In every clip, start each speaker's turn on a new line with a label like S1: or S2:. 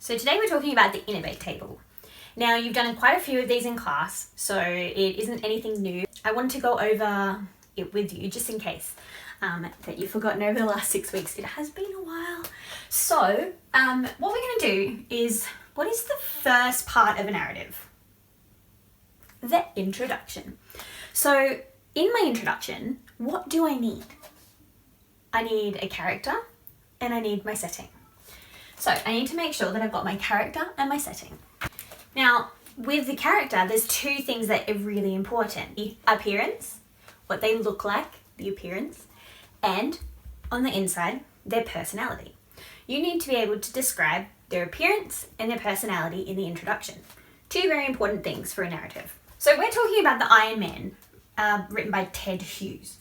S1: So today we're talking about the Innovate table. Now you've done quite a few of these in class, so it isn't anything new. I wanted to go over it with you just in case that you've forgotten over the last 6 weeks. It has been a while. So what we're going to do is, what is the first part of a narrative? The introduction. So in my introduction, what do I need? I need a character and I need my setting. So I need to make sure that I've got my character and my setting. Now, with the character, there's two things that are really important. The appearance, what they look like, the appearance, and on the inside, their personality. You need to be able to describe their appearance and their personality in the introduction. Two very important things for a narrative. So we're talking about the Iron Man, written by Ted Hughes.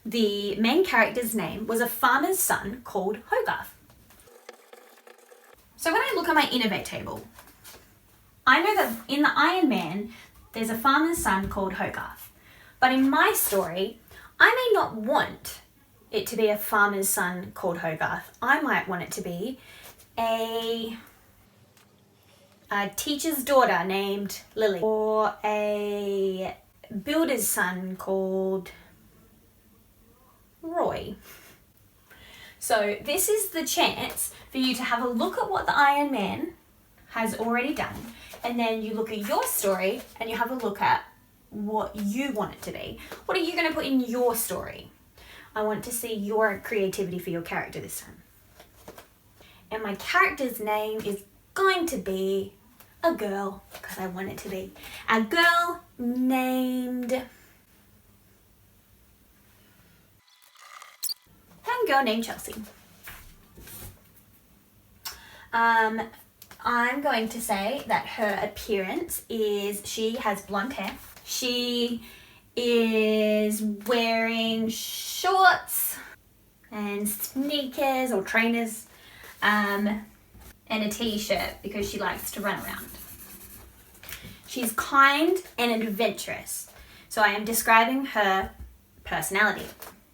S1: The main character's name was a farmer's son called Hogarth. So when I look at my Innovate table, I know that in the Iron Man, there's a farmer's son called Hogarth. But in my story, I may not want it to be a farmer's son called Hogarth. I might want it to be a teacher's daughter named Lily, or a builder's son called Roy. So this is the chance for you to have a look at what the Iron Man has already done, and then you look at your story and you have a look at what you want it to be. What are you going to put in your story? I want to see your creativity for your character this time. And my character's name is going to be a girl, because I want it to be a girl named... girl named Chelsea. I'm going to say that her appearance is, she has blonde hair. She is wearing shorts and sneakers or trainers and a t-shirt because she likes to run around. She's kind and adventurous. So I am describing her personality.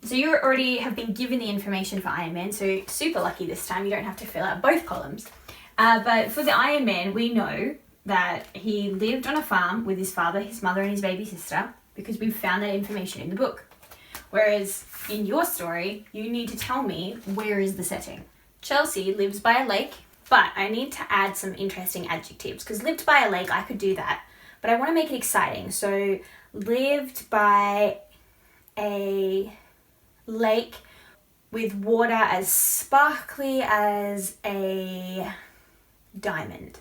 S1: So you already have been given the information for Iron Man, so super lucky this time. You don't have to fill out both columns. But for the Iron Man, we know that he lived on a farm with his father, his mother, and his baby sister, because we've found that information in the book. Whereas in your story, you need to tell me, where is the setting? Chelsea lives by a lake, but I need to add some interesting adjectives, because lived by a lake, I could do that, but I want to make it exciting. So lived by a lake with water as sparkly as a diamond.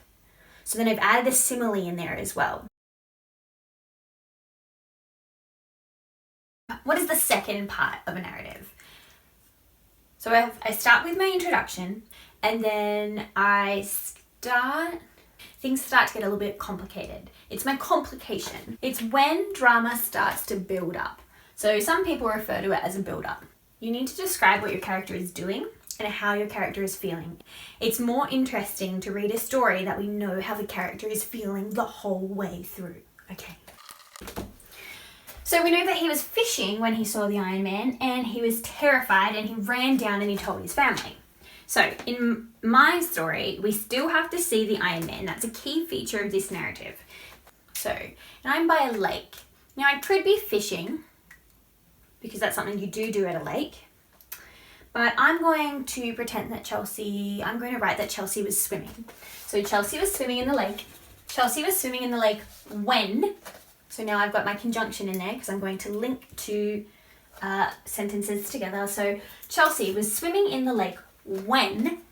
S1: So then I've added a simile in there as well. What is the second part of a narrative? So I start with my introduction, and then things start to get a little bit complicated. It's my complication. It's when drama starts to build up. So some people refer to it as a build-up. You need to describe what your character is doing and how your character is feeling. It's more interesting to read a story that we know how the character is feeling the whole way through. Okay. So we know that he was fishing when he saw the Iron Man, and he was terrified and he ran down and he told his family. So in my story, we still have to see the Iron Man. That's a key feature of this narrative. So, and I'm by a lake. Now I could be fishing, because that's something you do at a lake. But I'm going to pretend that I'm going to write that Chelsea was swimming. So Chelsea was swimming in the lake. Chelsea was swimming in the lake when, so now I've got my conjunction in there because I'm going to link two sentences together. So Chelsea was swimming in the lake when.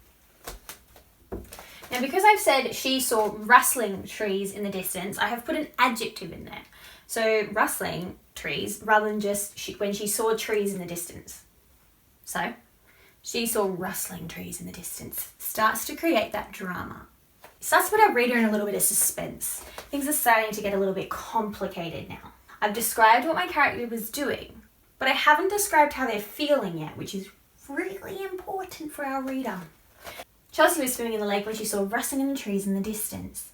S1: Now because I've said she saw rustling trees in the distance, I have put an adjective in there. So rustling trees rather than just when she saw trees in the distance. So she saw rustling trees in the distance. Starts to create that drama. Starts to put our reader in a little bit of suspense. Things are starting to get a little bit complicated now. I've described what my character was doing, but I haven't described how they're feeling yet, which is really important for our reader. Chelsea was swimming in the lake when she saw rustling in the trees in the distance.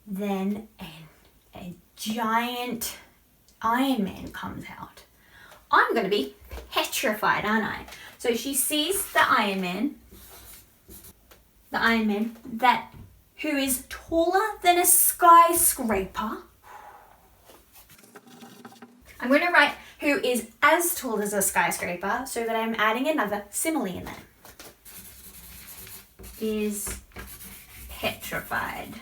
S1: Then a giant Iron Man comes out. I'm going to be petrified, aren't I? So she sees the Iron Man that who is taller than a skyscraper. I'm going to write who is as tall as a skyscraper so that I'm adding another simile in there. Is petrified.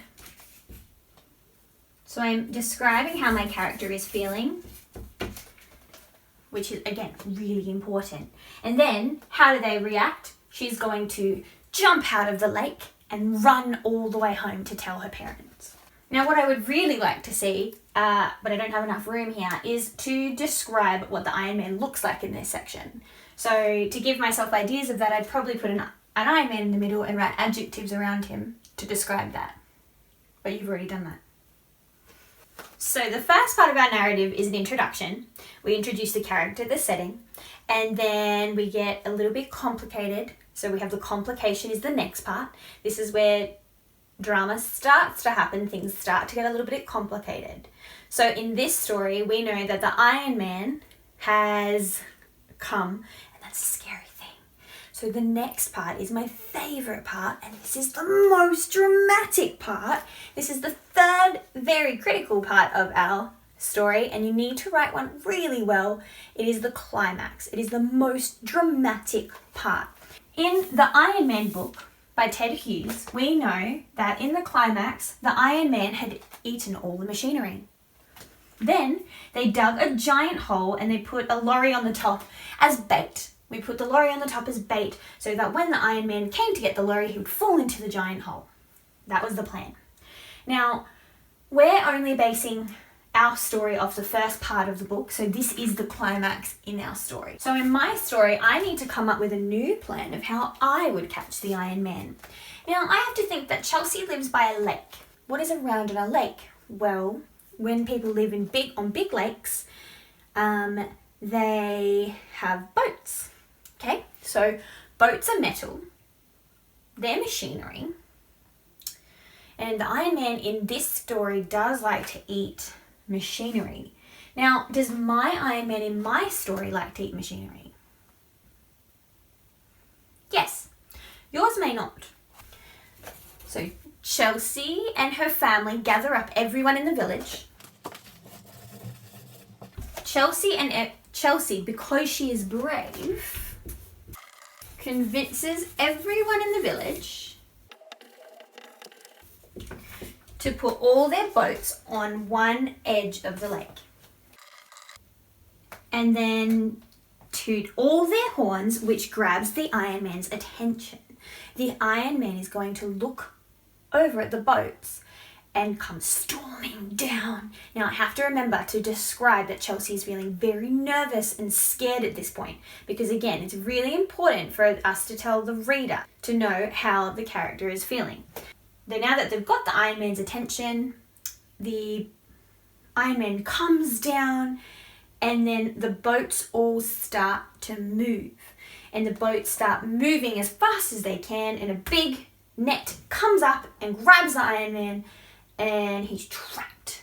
S1: So I'm describing how my character is feeling, which is, again, really important. And then, how do they react? She's going to jump out of the lake and run all the way home to tell her parents. Now, what I would really like to see, but I don't have enough room here, is to describe what the Iron Man looks like in this section. So to give myself ideas of that, I'd probably put an Iron Man in the middle and write adjectives around him to describe that. But you've already done that. So the first part of our narrative is an introduction. We introduce the character, the setting, and then we get a little bit complicated. So we have the complication is the next part. This is where drama starts to happen, things start to get a little bit complicated. So in this story, we know that the Iron Man has come, and that's a scary thing. So the next part is my favourite part, and this is the most dramatic part. This is the third very critical part of our story, and you need to write one really well. It is the climax. It is the most dramatic part. In the Iron Man book by Ted Hughes, we know that in the climax, the Iron Man had eaten all the machinery. Then they dug a giant hole and they put a lorry on the top as bait. We put the lorry on the top as bait so that when the Iron Man came to get the lorry, he would fall into the giant hole. That was the plan. Now, we're only basing our story off the first part of the book, so this is the climax in our story. So in my story, I need to come up with a new plan of how I would catch the Iron Man. Now, I have to think that Chelsea lives by a lake. What is around a lake? Well, when people live on big lakes, they have boats. Okay, so boats are metal, they're machinery, and the Iron Man in this story does like to eat machinery. Now, does my Iron Man in my story like to eat machinery? Yes, yours may not. So Chelsea and her family gather up everyone in the village. Chelsea, because she is brave, convinces everyone in the village to put all their boats on one edge of the lake. And then toot all their horns, which grabs the Iron Man's attention. The Iron Man is going to look over at the boats and come storming down. Now I have to remember to describe that Chelsea is feeling very nervous and scared at this point, because again, it's really important for us to tell the reader to know how the character is feeling. Then now that they've got the Iron Man's attention, the Iron Man comes down and then the boats all start to move. And the boats start moving as fast as they can, and a big net comes up and grabs the Iron Man, and he's trapped.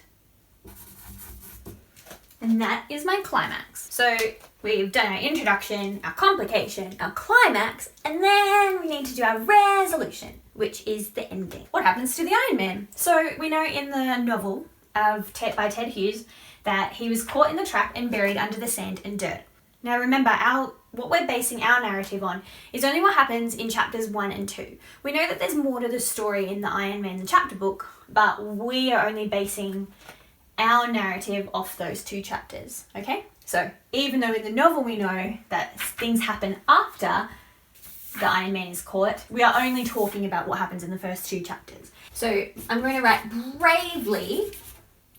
S1: And that is my climax. So we've done our introduction, our complication, our climax, and then we need to do our resolution, which is the ending. What happens to the Iron Man? So we know in the novel by Ted Hughes that he was caught in the trap and buried under the sand and dirt. Now remember, what we're basing our narrative on is only what happens in chapters 1 and 2. We know that there's more to the story in the Iron Man the chapter book, but we are only basing our narrative off those 2 chapters, okay? So even though in the novel we know that things happen after the Iron Man is caught, we are only talking about what happens in the first 2 chapters. So I'm going to write bravely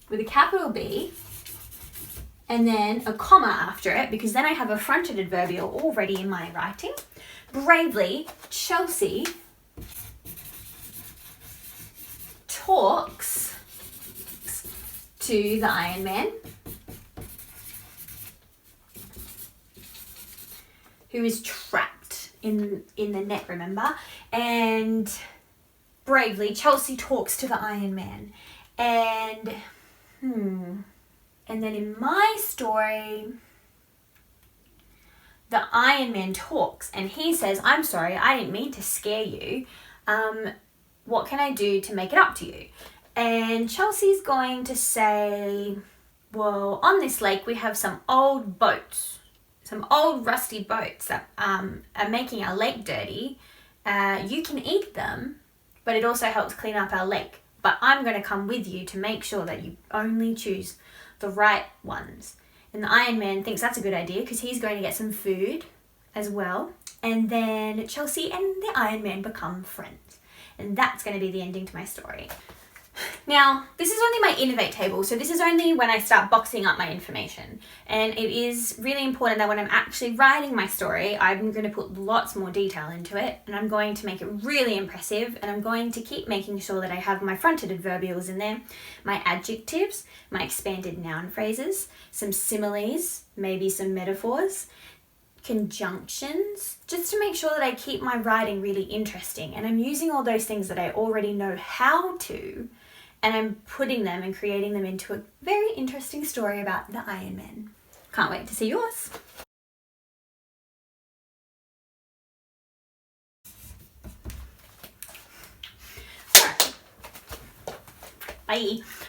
S1: with a capital B and then a comma after it, because then I have a fronted adverbial already in my writing. Bravely, Chelsea talks to the Iron Man, who is trapped in the net, remember? And bravely, Chelsea talks to the Iron Man. And then in my story, the Iron Man talks and he says, "I'm sorry, I didn't mean to scare you. what can I do to make it up to you? And Chelsea's going to say, well, on this lake we have some old boats, some old rusty boats that are making our lake dirty. You can eat them, but it also helps clean up our lake. But I'm going to come with you to make sure that you only choose the right ones. And the Iron Man thinks that's a good idea because he's going to get some food as well. And then Chelsea and the Iron Man become friends. And that's going to be the ending to my story. Now, this is only my Innovate table, so this is only when I start boxing up my information. And it is really important that when I'm actually writing my story, I'm going to put lots more detail into it, and I'm going to make it really impressive, and I'm going to keep making sure that I have my fronted adverbials in there, my adjectives, my expanded noun phrases, some similes, maybe some metaphors, conjunctions, just to make sure that I keep my writing really interesting. And I'm using all those things that I already know how to, and I'm putting them and creating them into a very interesting story about the Iron Man. Can't wait to see yours. All right. Bye.